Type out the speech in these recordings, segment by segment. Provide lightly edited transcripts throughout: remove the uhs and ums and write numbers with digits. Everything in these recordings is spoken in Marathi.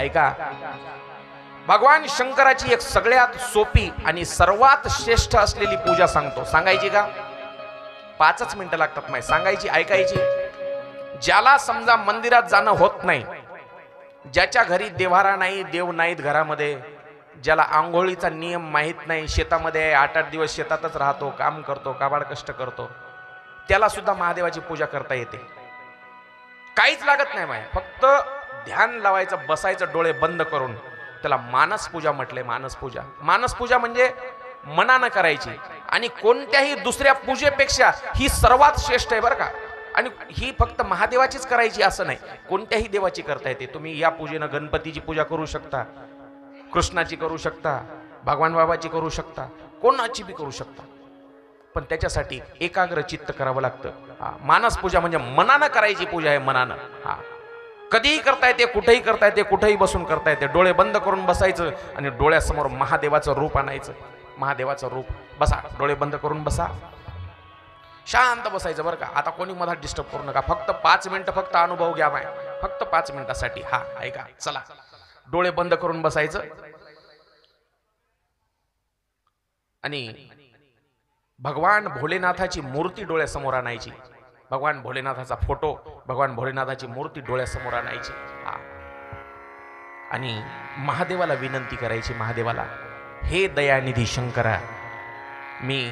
ऐका, भगवान शंकराची एक सगळ्यात सोपी आणि सर्वात श्रेष्ठ असलेली पूजा सांगतो. सांगायची का? 5च मिनिटं लागतात माहिती सांगायची, ऐकायची. ज्याला समजा मंदिरात जाणं होत नाही, ज्याच्या घरी देव्हारा नाही, देव नाहीत घरामध्ये, ज्याला आंघोळीचा नियम माहीत नाही, शेतामध्ये 8-8 दिवस शेतातच राहतो, काम करतो, काबाड कष्ट करतो, त्याला सुद्धा महादेवाची पूजा करता येते. काहीच लागत नाही माय, फक्त ध्यान लावायचं, बसायचं डोळे बंद करून. त्याला मानस पूजा म्हटले. मानस पूजा, मानस पूजा म्हणजे मनानं करायची. आणि कोणत्याही दुसऱ्या पूजेपेक्षा ही सर्वात श्रेष्ठ आहे बरं का. आणि ही फक्त महादेवाचीच करायची असं नाही, कोणत्याही देवाची करता येते. तुम्ही या पूजेनं गणपतीची पूजा करू शकता, कृष्णाची करू शकता, भगवान बाबाची करू शकता, कोणाची बी करू शकता. पण त्याच्यासाठी एकाग्र चित्त करावं लागतं. मानस पूजा म्हणजे मनानं करायची पूजा आहे, मनानं. कधीही करता येते, कुठेही करता येते, कुठेही बसून करता येते. डोळे बंद करून बसायचं आणि डोळ्यासमोर महादेवाचं रूप आणायचं. महादेवाचं रूप, बसा, डोळे बंद करून बसा, शांत बसायचं बरं का. आता कोणी मला डिस्टर्ब करू नका, फक्त 5 मिनिटं फक्त अनुभव घ्या माय, फक्त 5 मिनिटासाठी. ऐका, चला, डोळे बंद करून बसायचं आणि भगवान भोलेनाथाची मूर्ती डोळ्यासमोर आणायची. भगवान भोलेनाथाचा फोटो, भगवान भोलेनाथाची मूर्ती डोळ्यासमोर आणायची. आणि महादेवाला विनंती करायची, महादेवाला, हे दयानिधी शंकरा, मी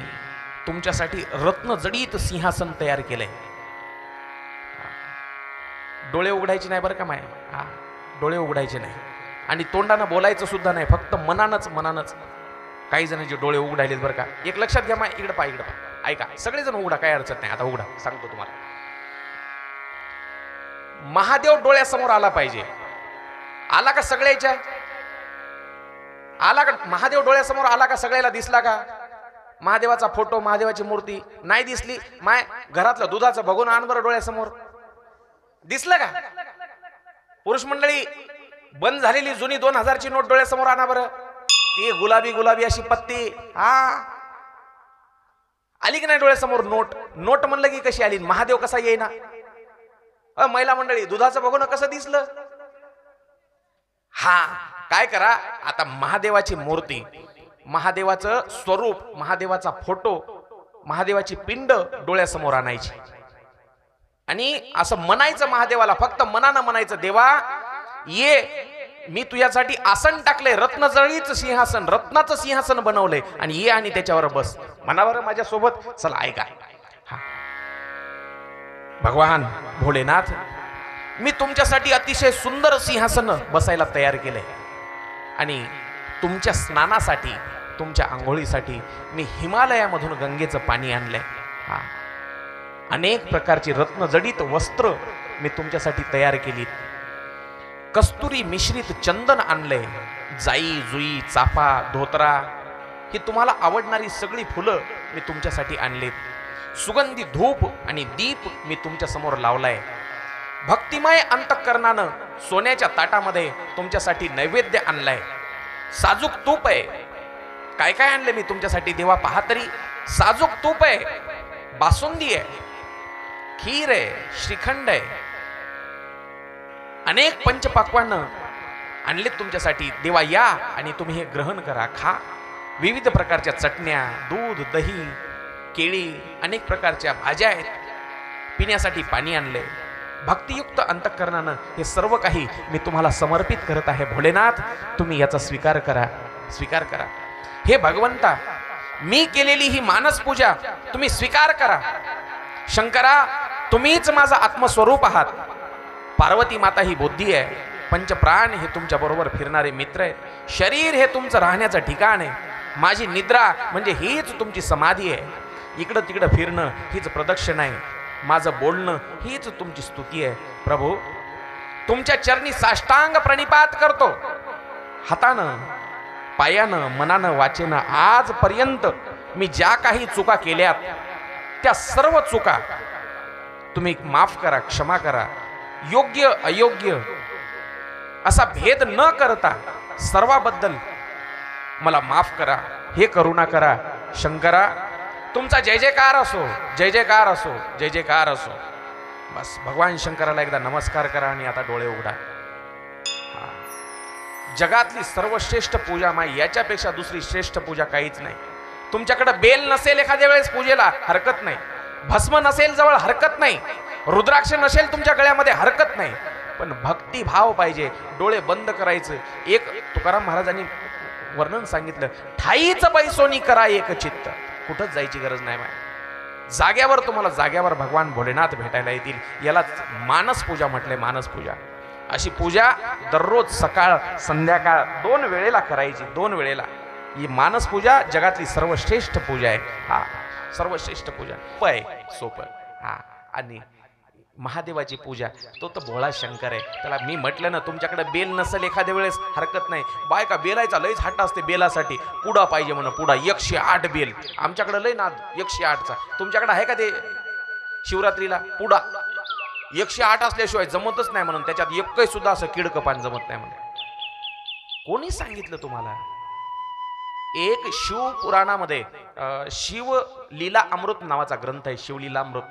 तुमच्यासाठी रत्नजडित सिंहासन तयार केलंय. डोळे उघडायचे नाही बरं का माय, डोळे उघडायचे नाही. आणि तोंडानं बोलायचं सुद्धा नाही, फक्त मनानच मनानच. काही जणांचे डोळे उघडायलेत बरं का. एक लक्षात घ्या माय, इकडं पा, इकडं पा. ऐका, सगळेजण उघडा, काही अडचण नाही. आता उघडा, सांगतो तुम्हाला. महादेव डोळ्यासमोर आला पाहिजे. आला का सगळ्याच्या? आला का महादेव डोळ्यासमोर? आला का सगळ्याला? दिसला का महादेवाचा फोटो, महादेवाची मूर्ती? नाही दिसली माय, घरातलं दुधाचं बघून आण बरं डोळ्यासमोर. दिसलं का? पुरुष मंडळी, बंद झालेली जुनी 2000ची नोट डोळ्यासमोर आणा बरं. ती गुलाबी गुलाबी अशी पत्ती, आली की नाही डोळ्यासमोर? नोट, नोट म्हणलं की कशी आली? महादेव कसा येईना? महिला मंडळी, दुधाचं बघून कसं दिसलं? काय करा आता, महादेवाची मूर्ती, महादेवाचं स्वरूप, महादेवाचा फोटो, महादेवाची पिंड डोळ्यासमोर आणायची. आणि असं म्हणायचं महादेवाला, फक्त मनानं म्हणायचं, देवा ये, मी तुझ्यासाठी आसन टाकले, रत्नजळीच सिंहासन, रत्नाचं सिंहासन बनवलंय, आणि ये आणि त्याच्यावर बस. मनावर माझ्या सोबत. चला ऐका, भगवान भोलेनाथ, मी तुमच्यासाठी अतिशय सुंदर सिंहासन बसायला तयार केलंय. आणि तुमच्या स्नानासाठी, तुमच्या आंघोळीसाठी मी हिमालयामधून गंगेचं पाणी आणलंय. अनेक प्रकारची रत्नजडित वस्त्र मी तुमच्यासाठी तयार केलीत. कस्तुरी मिश्रित चंदन आणलंय. जाई, जुई, चाफा, धोतरा, ही तुम्हाला आवडणारी सगळी फुलं मी तुमच्यासाठी आणलीत. सुगंधी धूप आणि दीप मी तुमच्या समोर लावलाय. भक्तिमय अंतःकरणानं सोन्याच्या ताटामध्ये तुमच्यासाठी नैवेद्य आणलाय. साजूक तूप आहे. काय काय आणले मी तुमच्यासाठी देवा, पहा तरी. साजूक तूप आहे, बासुंदी आहे, खीर आहे, श्रीखंड आहे, अनेक पंचपाक्वानं आणलेत तुमच्यासाठी देवा. या आणि तुम्ही हे ग्रहण करा, खा. विविध प्रकारच्या चटण्या, दूध, दही, केळी, अनेक प्रकारच्या भाज्या आहेत. पिण्यासाठी पाणी आणले. भक्तियुक्त अंतःकरणानं हे सर्व काही मी तुम्हाला समर्पित करत आहे. भोलेनाथ, तुम्ही याचा स्वीकार करा, स्वीकार करा. हे भगवंता, मी केलेली ही मानस पूजा तुम्ही स्वीकार करा. शंकरा, तुम्हीच माझा आत्मस्वरूप आहात. पार्वती माता ही बुद्धी आहे. पंचप्राण हे तुमच्या बरोबर फिरणारे मित्र आहेत. शरीर हे तुमचं राहण्याचं ठिकाण आहे. माझी निद्रा म्हणजे हीच तुमची समाधी आहे. इकडं तिकडं फिरणं हीच प्रदक्षिणा आहे. माझं बोलणं हीच तुमची स्तुती आहे. प्रभू, तुमच्या चरणी साष्टांग प्रणिपात करतो. हातानं, पायानं, मनानं, वाचेनं आजपर्यंत मी ज्या काही चुका केल्यात त्या सर्व चुका तुम्ही माफ करा, क्षमा करा. योग्य अयोग्य असा भेद न करता सर्वाबद्दल मला माफ करा. हे करुणा करा. शंकरा, तुमचा जय जयकार असो, जय जयकार असो, जय जयकार असो. बस भगवान शंकराला एकदा नमस्कार करा आणि आता डोळे उघडा. जगातली सर्वश्रेष्ठ पूजा माई, याच्यापेक्षा दुसरी श्रेष्ठ पूजा काहीच नाही. तुमच्याकडे बेल नसेल एखाद्या वेळेस पूजेला हरकत नाही, भस्म नसेल जवळ हरकत नाही, रुद्राक्ष नसेल तुमच्या गळ्यामध्ये हरकत नाही, पण भक्ती भाव पाहिजे. डोळे बंद करायचे. एक तुकाराम महाराजांनी वर्णन सांगितलं, ठाईच पैसोनी करा एक चित्त. कुठंच जायची गरज नाही माय. जाग्यावर तुम्हाला जाग्यावर भगवान भोलेनाथ भेटायला येतील. यालाच मानस पूजा म्हटलंय. मानस पूजा अशी पूजा दररोज सकाळ संध्याकाळ 2 वेळेला करायची. 2 वेळेला. ही मानस पूजा जगातली सर्वश्रेष्ठ पूजा आहे. हा सर्वश्रेष्ठ पूजा पय सोपं. हा आणि महादेवाची पूजा तो तर भोळा शंकर आहे. त्याला मी म्हटलं ना, तुमच्याकडे बेल नसेल एखाद्या वेळेस हरकत नाही. बायका बेलायचा लयच हट्ट असते बेलासाठी. पुडा पाहिजे म्हणा, पुडा 108 बेल. आमच्याकडे लय नाद 108चा. तुमच्याकडे आहे का ते शिवरात्रीला पुडा? 108 असल्याशिवाय जमतच नाही म्हणून. त्याच्यात एकही सुद्धा असं किडकं पान जमत नाही म्हणून. कोणी सांगितलं तुम्हाला? एक शिवपुराणामध्ये शिवलीला अमृत नावाचा ग्रंथ आहे. शिवलीला अमृत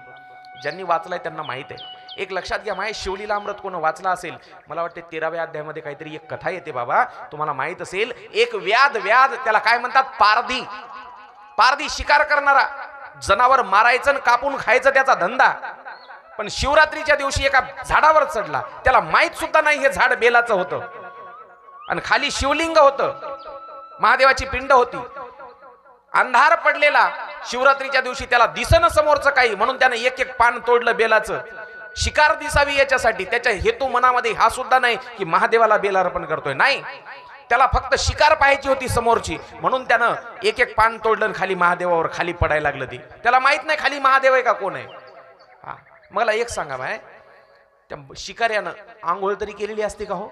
ज्यांनी वाचलाय त्यांना माहित आहे. एक लक्षात घ्या, माहिती शिवलीला अमृत कोण वाचला असेल, मला वाटते 13व्या अध्यायामध्ये काहीतरी एक कथा येते बाबा, तुम्हाला माहित असेल. एक व्याध त्याला काय म्हणतात, पारधी शिकार करणारा, जनावर मारायचं आणि कापून खायचं त्याचा धंदा. पण शिवरात्रीच्या दिवशी एका झाडावर चढला. त्याला माहित सुद्धा नाही हे झाड बेलाचं होतं आणि खाली शिवलिंग होतं, महादेवाची पिंड होती. अंधार पडलेला शिवरात्रीच्या दिवशी, त्याला दिसणं समोरचं काही, म्हणून त्याने एक पान तोडलं बेलाचं. शिकार दिसावी याच्यासाठी. त्याच्या हेतू मनामध्ये हा सुद्धा नाही की महादेवाला बेल अर्पण करतोय. नाही, त्याला फक्त शिकार पाहायची होती समोरची, म्हणून त्यानं एक पान तोडलं आणि खाली महादेवावर खाली पडायला लागलं. ती त्याला माहित नाही खाली महादेव आहे का कोण आहे. हा मला एक सांगा बाय, त्या शिकाऱ्यानं आंघोळ तरी केलेली असते का हो?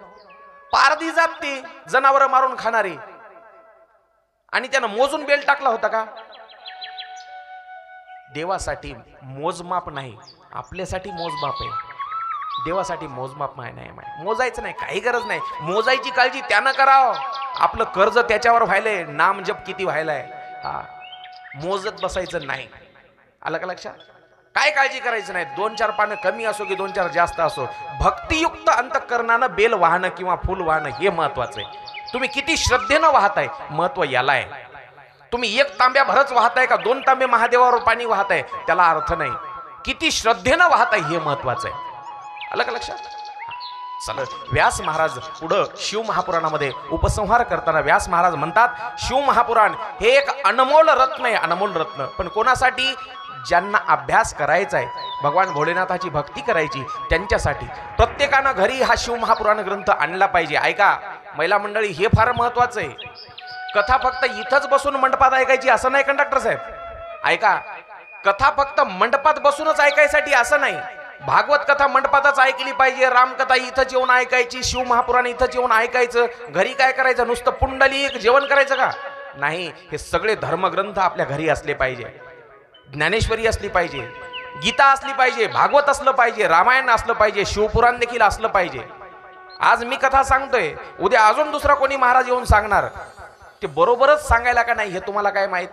पारधी जात ती जनावर मारून खाणारी, आणि त्यानं मोजून बेल टाकला होता का? देवासाठी मोजमाप नाही, आपल्यासाठी मोजमाप आहे. देवासाठी मोजमाप नाही. मोजायचं नाही, काही गरज नाही. मोजायची काळजी त्यानं करावं. आपलं कर्ज त्याच्यावर व्हायलंय, नाम जप किती व्हायलाय. हा मोजत बसायचं नाही. आलं का लक्षात? काय काळजी करायचं नाही. 2-4 पानं कमी असो की 2-4 जास्त असो, भक्तियुक्त अंतःकरणानं बेल वाहणं किंवा फुल वाहणं हे महत्वाचं आहे. तुम्ही किती श्रद्धेनं वाहताय, महत्व याला आहे. तुम्ही 1 तांब्या भरच वाहताय का 2 तांबे महादेवावर पाणी वाहताय, त्याला अर्थ नाही. किती श्रद्धेनं वाहताय हे महत्वाचं आहे. आलं का लक्षात? चला, व्यास महाराज पुढं शिव महापुराणामध्ये उपसंहार करताना व्यास महाराज म्हणतात, शिव महापुराण हे एक अनमोल रत्न आहे. अनमोल रत्न. पण कोणासाठी? ज्यांना अभ्यास करायचा आहे, भगवान भोलेनाथाची भक्ती करायची, त्यांच्यासाठी. प्रत्येकानं घरी हा शिव महापुराण ग्रंथ आणला पाहिजे. ऐका महिला मंडळी, हे फार महत्वाचं आहे. कथा फक्त इथंच बसून मंडपात ऐकायची असं नाही कंडक्टर साहेब. ऐका, कथा फक्त मंडपात बसूनच ऐकायसाठी असं नाही. भागवत कथा मंडपातच ऐकली पाहिजे, रामकथा इथंच येऊन ऐकायची, शिव महापुराण इथंच येऊन ऐकायचं. घरी काय करायचं, नुसतं पुंडलिक जेवण करायचं का? नाही, हे सगळे धर्मग्रंथ आपल्या घरी असले पाहिजे. ज्ञानेश्वरी असली पाहिजे, गीता असली पाहिजे, भागवत असलं पाहिजे, रामायण असलं पाहिजे, शिवपुराण देखील असलं पाहिजे. आज मी कथा सांगतोय, उद्या अजून दुसरा कोणी महाराज येऊन सांगणार, ते बरोबरच सांगायला का नाही हे तुम्हाला काय माहित.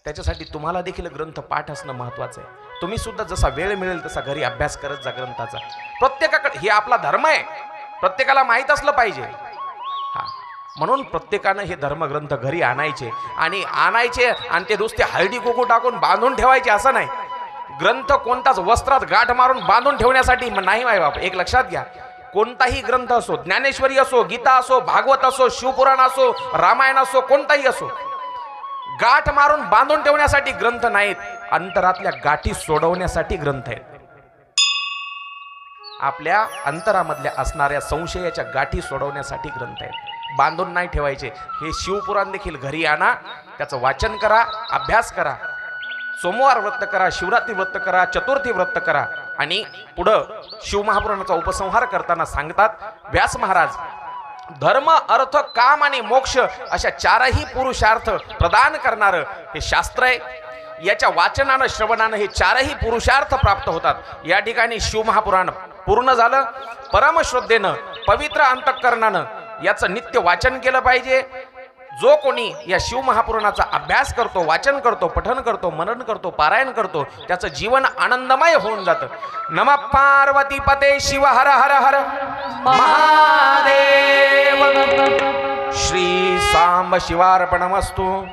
त्याच्यासाठी तुम्हाला देखील ग्रंथ पाठ असणं महत्वाचं आहे. तुम्ही सुद्धा जसा वेळ मिळेल तसा घरी अभ्यास करत जा ग्रंथाचा. प्रत्येकाकडे हे आपला धर्म आहे, प्रत्येकाला माहित असलं पाहिजे. हा म्हणून प्रत्येकानं हे धर्मग्रंथ घरी आणायचे आणि ते नुसते हळदी कुकू टाकून बांधून ठेवायचे असं नाही. ग्रंथ कोणताच वस्त्रात गाठ मारून बांधून ठेवण्यासाठी नाही माय बाप. एक लक्षात घ्या, कोणताही ग्रंथ असो, ज्ञानेश्वरी असो, गीता असो, भागवत असो, शिवपुराण असो, रामायण असो, कोणताही असो, गाठ मारून बांधून ठेवण्यासाठी ग्रंथ नाहीत. अंतरातल्या गाठी सोडवण्यासाठी ग्रंथ आहेत. आपल्या अंतरामधल्या असणाऱ्या संशयाच्या गाठी सोडवण्यासाठी ग्रंथ आहेत. बांधून नाही ठेवायचे. हे शिवपुराण देखील घरी आणा, त्याचं वाचन करा, अभ्यास करा. सोमवार व्रत करा, शिवरात्री व्रत करा, चतुर्थी व्रत करा. आणि पुढं शिव महापुराणाचा उपसंहार करताना सांगतात व्यास महाराज, धर्म, अर्थ, काम आणि मोक्ष अशा 4ही पुरुषार्थ प्रदान करणारं हे शास्त्र आहे. याच्या वाचनानं श्रवणानं हे 4ही पुरुषार्थ प्राप्त होतात. या ठिकाणी शिव महापुराण पूर्ण झालं. परमश्रद्धेनं पवित्र अंतःकरणानं याचं नित्य वाचन केलं पाहिजे. जो कोणी या शिवमहापुराणाचा अभ्यास करतो, वाचन करतो, पठन करतो, मनन करतो, पारायण करतो, त्याचं जीवन आनंदमय होऊन जातं. नमः पार्वती पते शिव हर हर हर महादेव. श्री सांब शिवार्पणमस्तु.